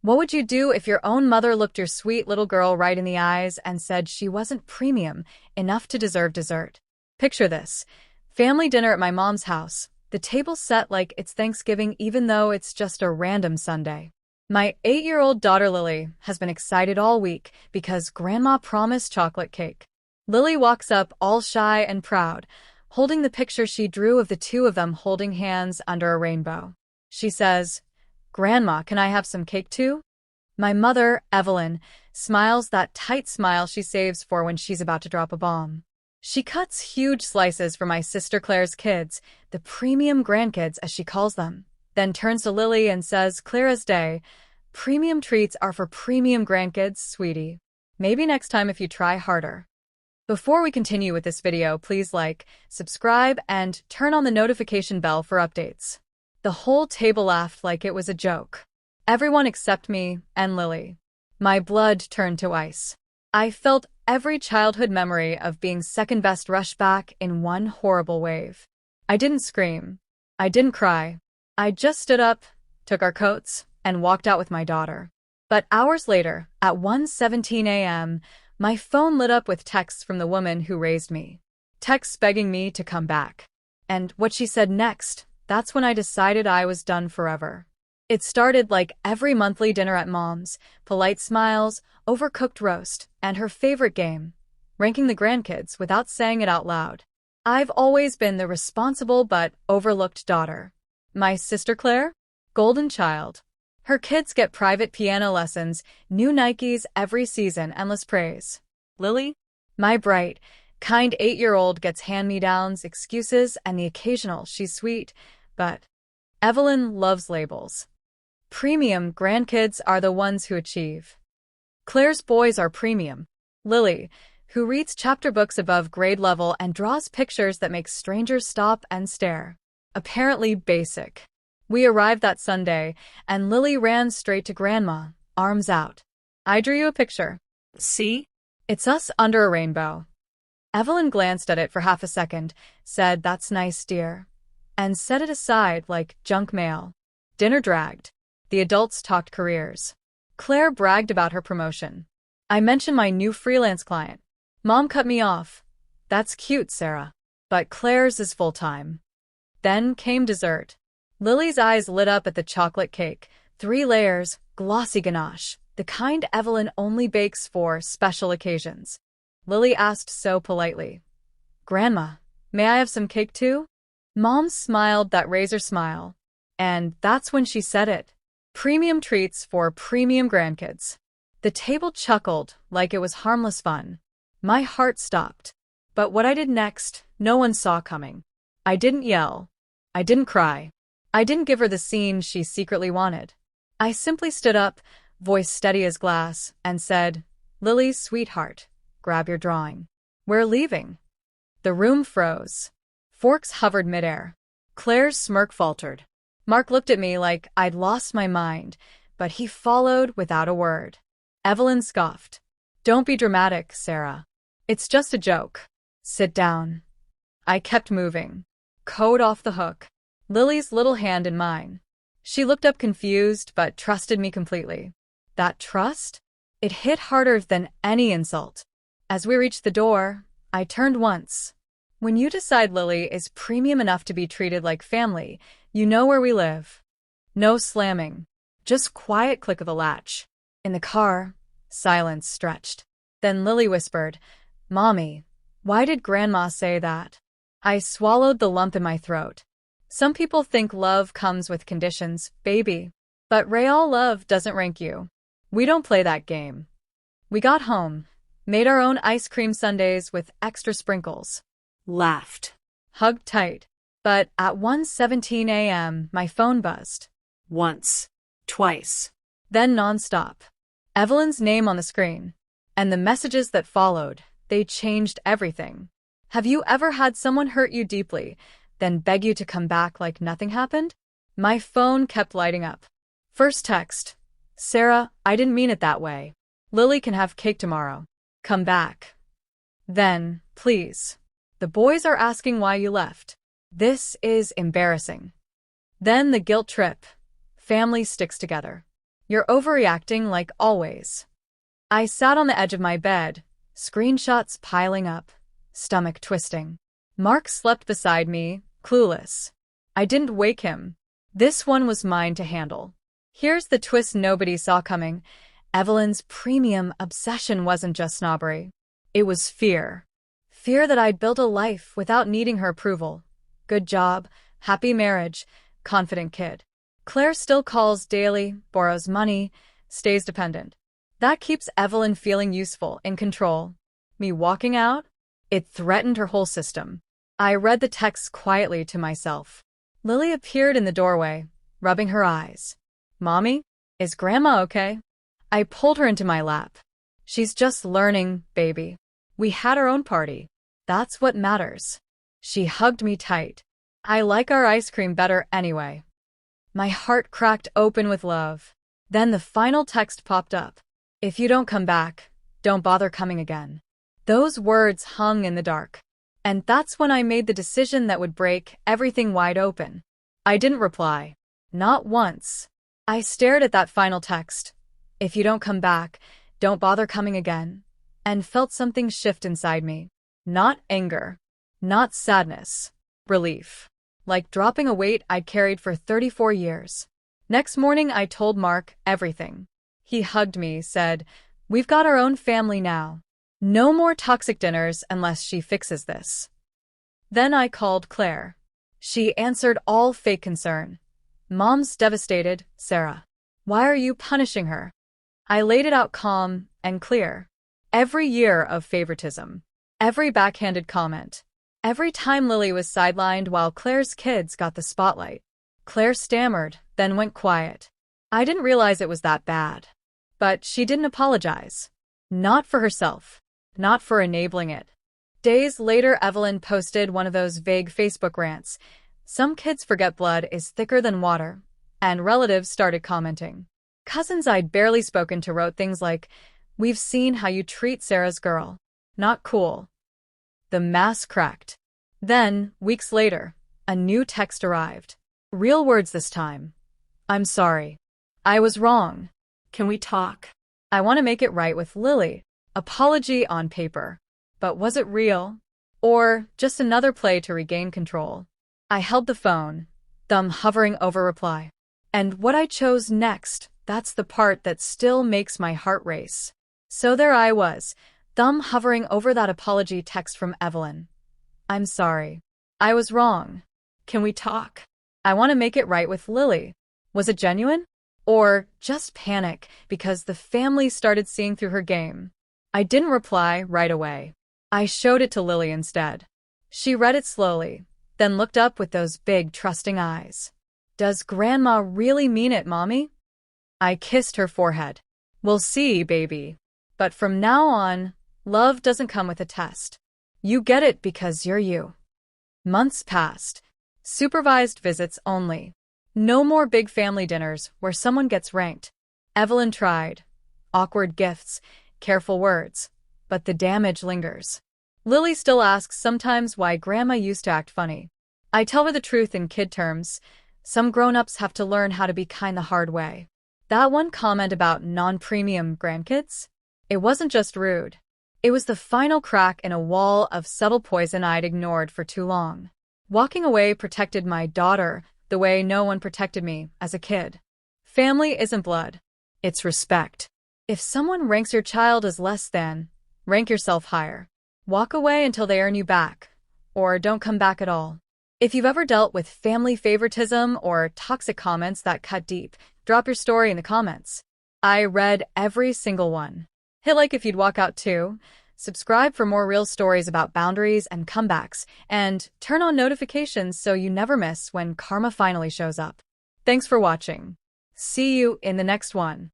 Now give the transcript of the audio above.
What would you do if your own mother looked your sweet little girl right in the eyes and said she wasn't premium enough to deserve dessert? Picture this. Family dinner at my mom's house. The table set like it's Thanksgiving even though it's just a random Sunday. My 8-year-old daughter Lily has been excited all week because Grandma promised chocolate cake. Lily walks up all shy and proud, holding the picture she drew of the two of them holding hands under a rainbow. She says, "Grandma, can I have some cake too?" My mother, Evelyn, smiles that tight smile she saves for when she's about to drop a bomb. She cuts huge slices for my sister Claire's kids, the premium grandkids as she calls them, then turns to Lily and says, clear as day, "Premium treats are for premium grandkids, sweetie. Maybe next time if you try harder." Before we continue with this video, please like, subscribe, and turn on the notification bell for updates. The whole table laughed like it was a joke. Everyone except me and Lily. My blood turned to ice. I felt every childhood memory of being second best rush back in one horrible wave. I didn't scream. I didn't cry. I just stood up, took our coats, and walked out with my daughter. But hours later, at 1:17 a.m., my phone lit up with texts from the woman who raised me. Texts begging me to come back. And what she said next, that's when I decided I was done forever. It started like every monthly dinner at Mom's, polite smiles, overcooked roast, and her favorite game, ranking the grandkids without saying it out loud. I've always been the responsible but overlooked daughter. My sister Claire? Golden child. Her kids get private piano lessons, new Nikes every season, endless praise. Lily? My bright, kind 8-year-old gets hand-me-downs, excuses, and the occasional "she's sweet," but Evelyn loves labels. Premium grandkids are the ones who achieve. Claire's boys are premium. Lily, who reads chapter books above grade level and draws pictures that make strangers stop and stare. Apparently basic. We arrived that Sunday, and Lily ran straight to Grandma, arms out. "I drew you a picture. See? It's us under a rainbow." Evelyn glanced at it for half a second, said, "That's nice, dear," and set it aside like junk mail. Dinner dragged. The adults talked careers. Claire bragged about her promotion. I mentioned my new freelance client. Mom cut me off. "That's cute, Sarah. But Claire's is full-time." Then came dessert. Lily's eyes lit up at the chocolate cake, 3 layers, glossy ganache, the kind Evelyn only bakes for special occasions. Lily asked so politely, "Grandma, may I have some cake too?" Mom smiled that razor smile. And that's when she said it. Premium treats for premium grandkids. The table chuckled like it was harmless fun. My heart stopped. But what I did next, no one saw coming. I didn't yell. I didn't cry. I didn't give her the scene she secretly wanted. I simply stood up, voice steady as glass, and said, "Lily, sweetheart, grab your drawing. We're leaving." The room froze. Forks hovered midair. Claire's smirk faltered. Mark looked at me like I'd lost my mind, but he followed without a word. Evelyn scoffed. "Don't be dramatic, Sarah. It's just a joke. Sit down." I kept moving. Code off the hook. Lily's little hand in mine. She looked up confused but trusted me completely. That trust? It hit harder than any insult. As we reached the door, I turned once. When you decide Lily is premium enough to be treated like family, you know where we live. No slamming. Just quiet click of the latch. In the car, silence stretched. Then Lily whispered, "Mommy, why did Grandma say that?" I swallowed the lump in my throat. Some people think love comes with conditions, baby. But real love doesn't rank you. We don't play that game. We got home, made our own ice cream sundaes with extra sprinkles. Laughed. Hugged tight. But at 1:17 a.m., my phone buzzed. Once. Twice. Then nonstop. Evelyn's name on the screen. And the messages that followed, they changed everything. Have you ever had someone hurt you deeply, then beg you to come back like nothing happened? My phone kept lighting up. First text. "Sarah, I didn't mean it that way. Lily can have cake tomorrow. Come back." Then, "Please. The boys are asking why you left. This is embarrassing." Then the guilt trip. Family sticks together. You're overreacting like always. I sat on the edge of my bed, screenshots piling up, stomach twisting. Mark slept beside me, clueless. I didn't wake him. This one was mine to handle. Here's the twist nobody saw coming. Evelyn's premium obsession wasn't just snobbery. It was fear. Fear that I'd built a life without needing her approval. Good job, happy marriage, confident kid. Claire still calls daily, borrows money, stays dependent. That keeps Evelyn feeling useful, in control. Me walking out? It threatened her whole system. I read the text quietly to myself. Lily appeared in the doorway, rubbing her eyes. Mommy? Is Grandma okay? I pulled her into my lap. She's just learning, baby. We had our own party. That's what matters. She hugged me tight. I like our ice cream better anyway. My heart cracked open with love. Then the final text popped up. If you don't come back, don't bother coming again. Those words hung in the dark. And that's when I made the decision that would break everything wide open. I didn't reply. Not once. I stared at that final text. If you don't come back, don't bother coming again. And felt something shift inside me. Not anger. Not sadness. Relief. Like dropping a weight I'd carried for 34 years. Next morning, I told Mark everything. He hugged me, said, "We've got our own family now. No more toxic dinners unless she fixes this." Then I called Claire. She answered all fake concern. "Mom's devastated, Sarah. Why are you punishing her?" I laid it out calm and clear. Every year of favoritism. Every backhanded comment. Every time Lily was sidelined while Claire's kids got the spotlight. Claire stammered, then went quiet. I didn't realize it was that bad. But she didn't apologize. Not for herself. Not for enabling it. Days later, Evelyn posted one of those vague Facebook rants. Some kids forget blood is thicker than water. And relatives started commenting. Cousins I'd barely spoken to wrote things like, "We've seen how you treat Sarah's girl. Not cool." The mask cracked. Then, weeks later, a new text arrived. Real words this time. "I'm sorry. I was wrong. Can we talk? I want to make it right with Lily." Apology on paper. But was it real? Or just another play to regain control? I held the phone, thumb hovering over reply. And what I chose next, that's the part that still makes my heart race. So there I was, thumb hovering over that apology text from Evelyn. "I'm sorry. I was wrong. Can we talk? I want to make it right with Lily." Was it genuine? Or just panic because the family started seeing through her game? I didn't reply right away. I showed it to Lily instead. She read it slowly, then looked up with those big, trusting eyes. "Does Grandma really mean it, Mommy?" I kissed her forehead. "We'll see, baby. But from now on, love doesn't come with a test. You get it because you're you." Months passed. Supervised visits only. No more big family dinners where someone gets ranked. Evelyn tried. Awkward gifts, careful words. But the damage lingers. Lily still asks sometimes why Grandma used to act funny. I tell her the truth in kid terms. Some grown-ups have to learn how to be kind the hard way. That one comment about non-premium grandkids? It wasn't just rude. It was the final crack in a wall of subtle poison I'd ignored for too long. Walking away protected my daughter the way no one protected me as a kid. Family isn't blood. It's respect. If someone ranks your child as less than, rank yourself higher. Walk away until they earn you back. Or don't come back at all. If you've ever dealt with family favoritism or toxic comments that cut deep, drop your story in the comments. I read every single one. Hit like if you'd walk out too. Subscribe for more real stories about boundaries and comebacks, and turn on notifications so you never miss when karma finally shows up. Thanks for watching. See you in the next one.